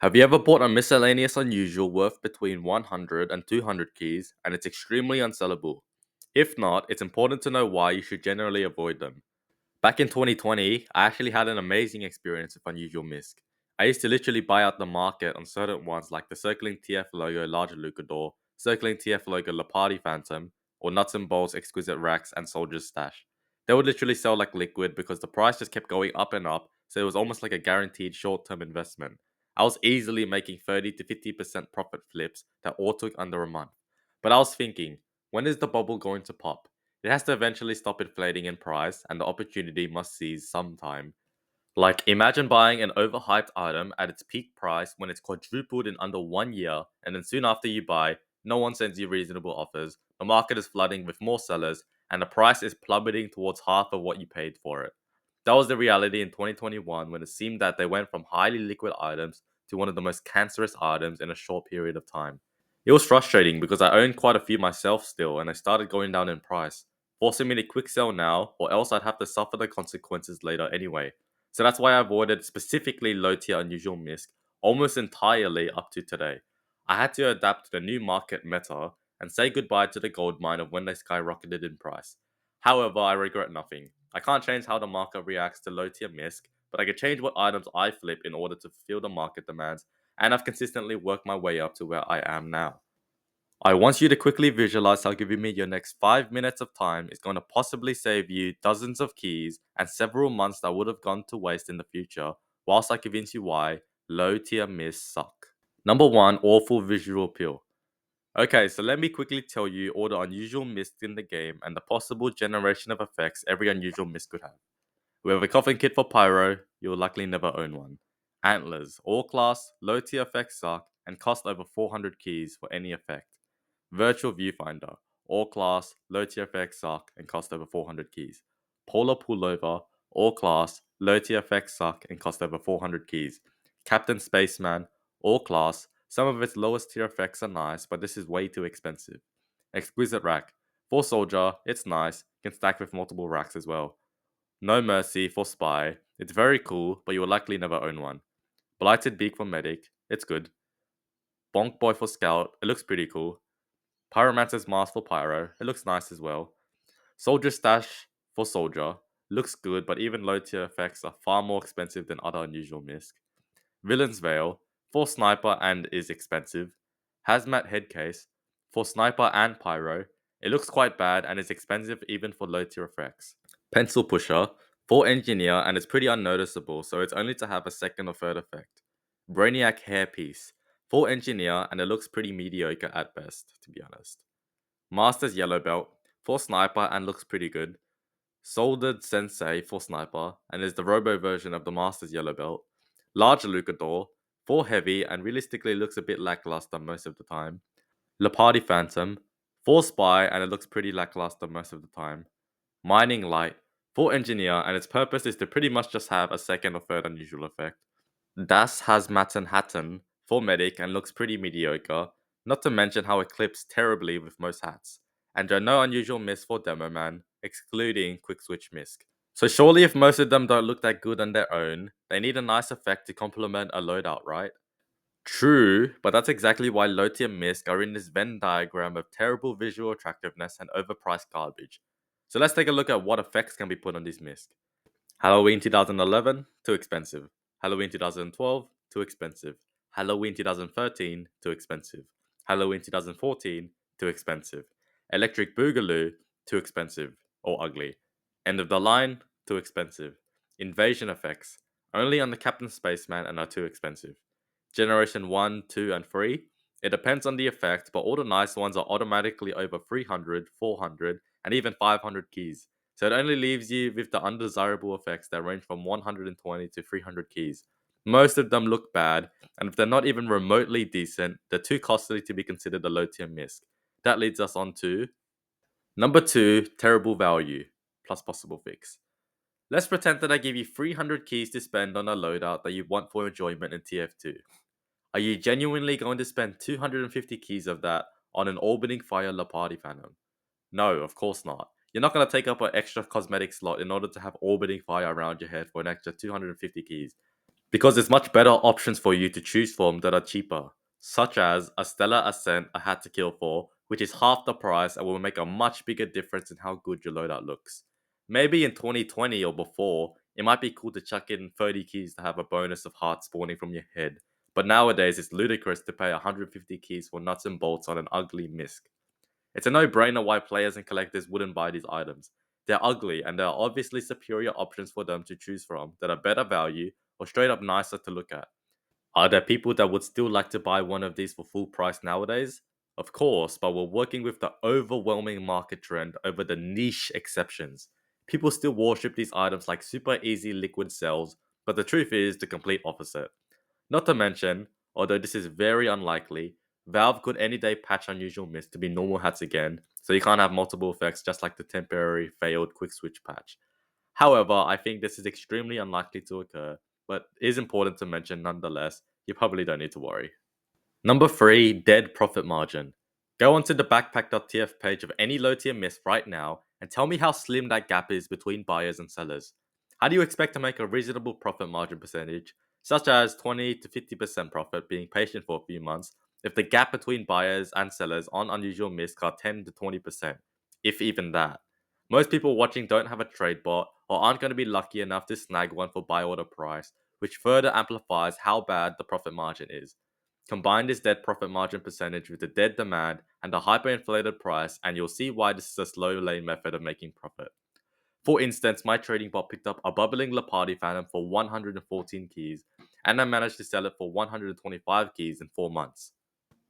Have you ever bought a miscellaneous unusual worth between 100 and 200 keys and it's extremely unsellable? If not, it's important to know why you should generally avoid them. Back in 2020, I actually had an amazing experience with unusual Misc. I used to literally buy out the market on certain ones like the circling TF logo larger Lucador, circling TF logo La Party Phantom, or nuts and bolts exquisite racks and soldier's stash. They would literally sell like liquid because the price just kept going up and up, so it was almost like a guaranteed short-term investment. I was easily making 30 to 50% profit flips that all took under a month. But I was thinking, when is the bubble going to pop? It has to eventually stop inflating in price, and the opportunity must seize sometime. Like, imagine buying an overhyped item at its peak price when it's quadrupled in under 1 year, and then soon after you buy, no one sends you reasonable offers, the market is flooding with more sellers, and the price is plummeting towards half of what you paid for it. That was the reality in 2021 when it seemed that they went from highly liquid items to one of the most cancerous items in a short period of time. It was frustrating because I owned quite a few myself still, and I started going down in price, forcing me to quick sell now, or else I'd have to suffer the consequences later anyway. So that's why I avoided specifically low tier unusual Misc almost entirely up to today. I had to adapt to the new market meta and say goodbye to the gold mine of when they skyrocketed in price. However, I regret nothing. I can't change how the market reacts to low tier Misc, but I can change what items I flip in order to fulfill the market demands, and I've consistently worked my way up to where I am now. I want you to quickly visualize how giving me your next 5 minutes of time is going to possibly save you dozens of keys and several months that would have gone to waste in the future, whilst I convince you why low tier Miscs suck. Number 1, awful visual appeal. Okay, so let me quickly tell you all the unusual Miscs in the game and the possible generation of effects every unusual Misc could have. We have a coffin kit for Pyro, you'll likely never own one. Antlers, all class, low tier effects suck, and cost over 400 keys for any effect. Virtual Viewfinder, all class, low tier effects suck, and cost over 400 keys. Polar Pullover, all class, low tier effects suck, and cost over 400 keys. Captain Spaceman, all class, some of its lowest tier effects are nice, but this is way too expensive. Exquisite Rack, for Soldier, it's nice, can stack with multiple racks as well. No Mercy for Spy. It's very cool, but you will likely never own one. Blighted Beak for Medic. It's good. Bonk Boy for Scout. It looks pretty cool. Pyromancer's Mask for Pyro. It looks nice as well. Soldier Stash for Soldier. Looks good, but even low tier effects are far more expensive than other unusual Misc. Villain's Veil for Sniper and is expensive. Hazmat Headcase for Sniper and Pyro. It looks quite bad and is expensive even for low tier effects. Pencil Pusher for Engineer and it's pretty unnoticeable, so it's only to have a second or third effect. Brainiac Hairpiece for Engineer and it looks pretty mediocre at best, to be honest. Master's Yellow Belt for Sniper and looks pretty good. Soldered Sensei for Sniper and is the robo version of the Master's Yellow Belt. Large Lucador for Heavy and realistically looks a bit lackluster most of the time. La Party Phantom for Spy and it looks pretty lackluster most of the time. Mining Light for Engineer and its purpose is to pretty much just have a second or third unusual effect. Das Hazmatten Hatten for Medic and looks pretty mediocre, not to mention how it clips terribly with most hats. And there are no unusual Misc for Demo Man, excluding Quick Switch Misc. So surely if most of them don't look that good on their own, they need a nice effect to complement a loadout, right? True, but that's exactly why low tier Misc are in this Venn diagram of terrible visual attractiveness and overpriced garbage. So let's take a look at what effects can be put on these Misc. Halloween 2011, too expensive. Halloween 2012, too expensive. Halloween 2013, too expensive. Halloween 2014, too expensive. Electric Boogaloo, too expensive or ugly. End of the line, too expensive. Invasion effects, only on the Captain Spaceman and are too expensive. Generation 1, 2, and 3, it depends on the effect, but all the nice ones are automatically over 300, 400, and even 500 keys. So it only leaves you with the undesirable effects that range from 120 to 300 keys. Most of them look bad, and if they're not even remotely decent, they're too costly to be considered a low tier Misc. That leads us on to number 2, terrible value, plus possible fix. Let's pretend that I give you 300 keys to spend on a loadout that you want for enjoyment in TF2. Are you genuinely going to spend 250 keys of that on an orbiting fire La Party Phantom? No, of course not. You're not going to take up an extra cosmetic slot in order to have orbiting fire around your head for an extra 250 keys. because there's much better options for you to choose from that are cheaper, such as a Stellar Ascent I had to kill for, which is half the price and will make a much bigger difference in how good your loadout looks. Maybe in 2020 or before, it might be cool to chuck in 30 keys to have a bonus of hearts spawning from your head, but nowadays it's ludicrous to pay 150 keys for nuts and bolts on an ugly misc. It's a no-brainer why players and collectors wouldn't buy these items. They're ugly, and there are obviously superior options for them to choose from that are better value or straight up nicer to look at. Are there people that would still like to buy one of these for full price nowadays? Of course, but we're working with the overwhelming market trend over the niche exceptions. People still worship these items like super easy liquid cells, but the truth is the complete opposite. Not to mention, although this is very unlikely, Valve could any day patch Unusual Mist to be normal hats again, so you can't have multiple effects just like the temporary failed quick switch patch. However, I think this is extremely unlikely to occur, but is important to mention nonetheless. You probably don't need to worry. Number 3, dead profit margin. Go onto the backpack.tf page of any low tier Misc right now and tell me how slim that gap is between buyers and sellers. How do you expect to make a reasonable profit margin percentage, such as 20 to 50% profit being patient for a few months, if the gap between buyers and sellers on Unusual Misc are 10 to 20%, if even that? Most people watching don't have a trade bot or aren't going to be lucky enough to snag one for buy order price, which further amplifies how bad the profit margin is. Combine this dead profit margin percentage with the dead demand and the hyperinflated price, and you'll see why this is a slow lane method of making profit. For instance, my trading bot picked up a bubbling Lepardi Phantom for 114 keys, and I managed to sell it for 125 keys in 4 months.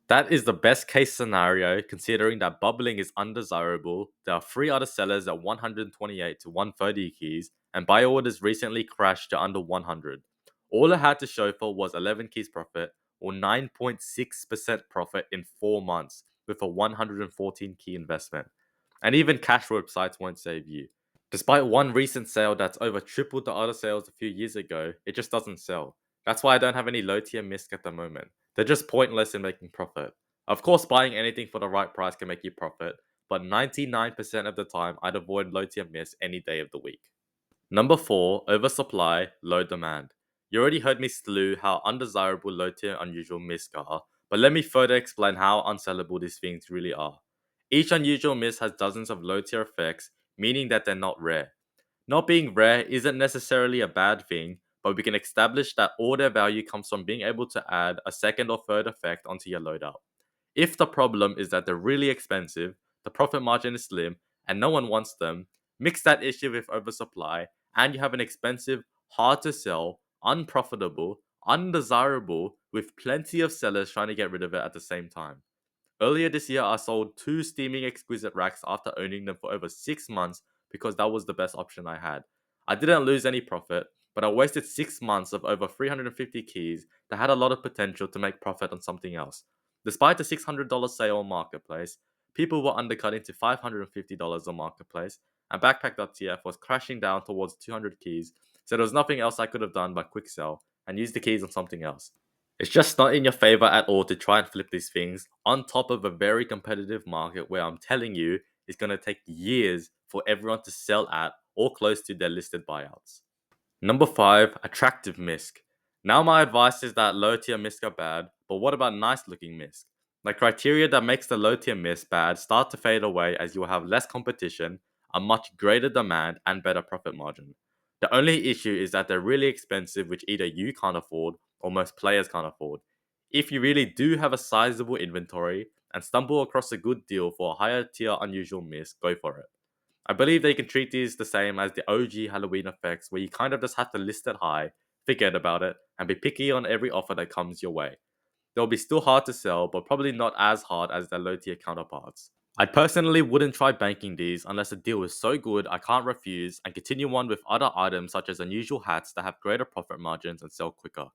That is the best case scenario considering that bubbling is undesirable. There are 3 other sellers at 128 to 130 keys, and buy orders recently crashed to under 100. All I had to show for was 11 keys profit, or 9.6% profit in 4 months, with a 114 key investment. And even cash websites won't save you. Despite one recent sale that's over tripled the other sales a few years ago, it just doesn't sell. That's why I don't have any low tier Misc at the moment. They're just pointless in making profit. Of course, buying anything for the right price can make you profit, but 99% of the time, I'd avoid low tier Misc any day of the week. Number 4, oversupply, low demand. You already heard me slew how undesirable low tier unusual Misc are, but let me further explain how unsellable these things really are. Each unusual Misc has dozens of low tier effects, meaning that they're not rare. Not being rare isn't necessarily a bad thing, but we can establish that all their value comes from being able to add a second or third effect onto your loadout. If the problem is that they're really expensive, the profit margin is slim, and no one wants them, mix that issue with oversupply, and you have an expensive, hard to sell, unprofitable, undesirable, with plenty of sellers trying to get rid of it at the same time. Earlier this year, I sold 2 steaming exquisite racks after owning them for over 6 months because that was the best option I had. I didn't lose any profit, but I wasted 6 months of over 350 keys that had a lot of potential to make profit on something else. Despite the $600 sale on Marketplace, people were undercutting to $550 on Marketplace, and Backpack.tf was crashing down towards 200 keys, so there was nothing else I could have done but quick sell and use the keys on something else. It's just not in your favor at all to try and flip these things on top of a very competitive market where I'm telling you it's going to take years for everyone to sell at or close to their listed buyouts. Number 5, attractive misc. Now my advice is that low tier misc are bad, but what about nice looking misc? The criteria that makes the low tier misc bad start to fade away as you will have less competition, a much greater demand, and better profit margin. The only issue is that they're really expensive, which either you can't afford or most players can't afford. If you really do have a sizable inventory and stumble across a good deal for a higher tier unusual misc, go for it. I believe they can treat these the same as the OG Halloween effects, where you kind of just have to list it high, forget about it, and be picky on every offer that comes your way. They'll be still hard to sell, but probably not as hard as their low tier counterparts. I personally wouldn't try banking these unless the deal is so good I can't refuse and continue on with other items such as unusual hats that have greater profit margins and sell quicker.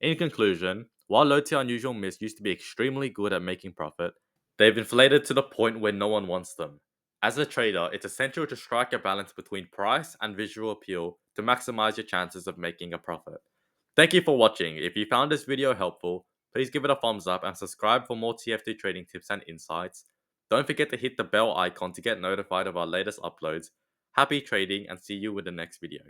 In conclusion, while low tier unusual Misc used to be extremely good at making profit, they've inflated to the point where no one wants them. As a trader, it's essential to strike a balance between price and visual appeal to maximize your chances of making a profit. Thank you for watching. If you found this video helpful, please give it a thumbs up and subscribe for more TF2 trading tips and insights. Don't forget to hit the bell icon to get notified of our latest uploads. Happy trading and see you with the next video.